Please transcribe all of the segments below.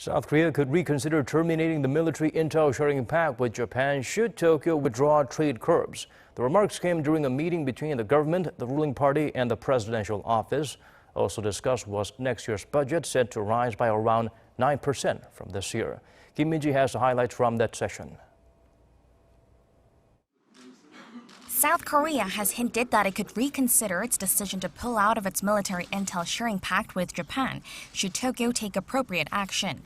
South Korea could reconsider terminating the military intel sharing pact with Japan should Tokyo withdraw trade curbs. The remarks came during a meeting between the government, the ruling party, and the presidential office. Also discussed was next year's budget, set to rise by around 9% from this year. Kim Min-ji has the highlights from that session. South Korea has hinted that it could reconsider its decision to pull out of its military intel sharing pact with Japan should Tokyo take appropriate action.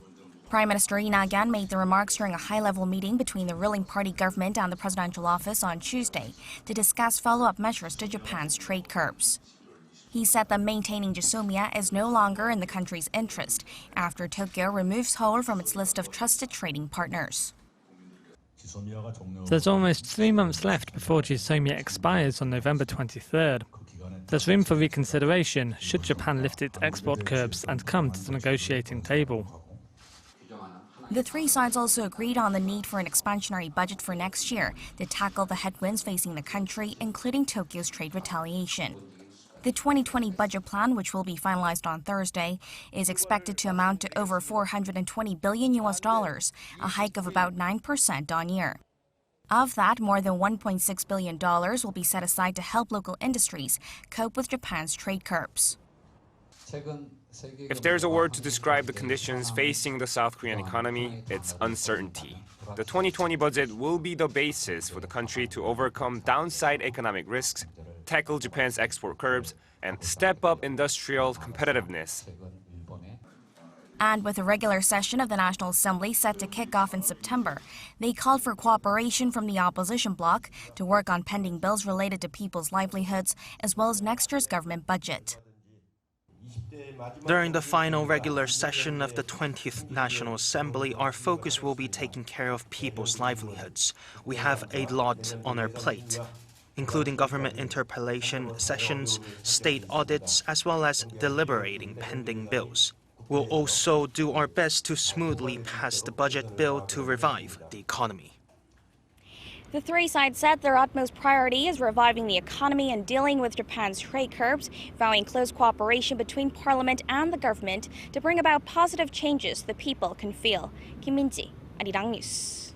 Prime Minister Lee Nak-yon made the remarks during a high-level meeting between the ruling party government and the presidential office on Tuesday to discuss follow-up measures to Japan's trade curbs. He said that maintaining GSOMIA is no longer in the country's interest after Tokyo removes Seoul from its list of trusted trading partners. There's almost 3 months left before GSOMIA expires on November 23rd. There's room for reconsideration should Japan lift its export curbs and come to the negotiating table. The three sides also agreed on the need for an expansionary budget for next year to tackle the headwinds facing the country, including Tokyo's trade retaliation. The 2020 budget plan, which will be finalized on Thursday, is expected to amount to over $420 billion, a hike of about 9% on year. Of that, more than $1.6 billion will be set aside to help local industries cope with Japan's trade curbs. If there's a word to describe the conditions facing the South Korean economy, it's uncertainty. The 2020 budget will be the basis for the country to overcome downside economic risks, tackle Japan's export curbs, and step up industrial competitiveness. And with a regular session of the National Assembly set to kick off in September, they called for cooperation from the opposition bloc to work on pending bills related to people's livelihoods, as well as next year's government budget. During the final regular session of the 20th National Assembly, our focus will be taking care of people's livelihoods. We have a lot on our plate, including government interpellation sessions, state audits, as well as deliberating pending bills. We'll also do our best to smoothly pass the budget bill to revive the economy. The three sides said their utmost priority is reviving the economy and dealing with Japan's trade curbs, vowing close cooperation between Parliament and the government to bring about positive changes the people can feel. Kim Min-ji, Arirang News.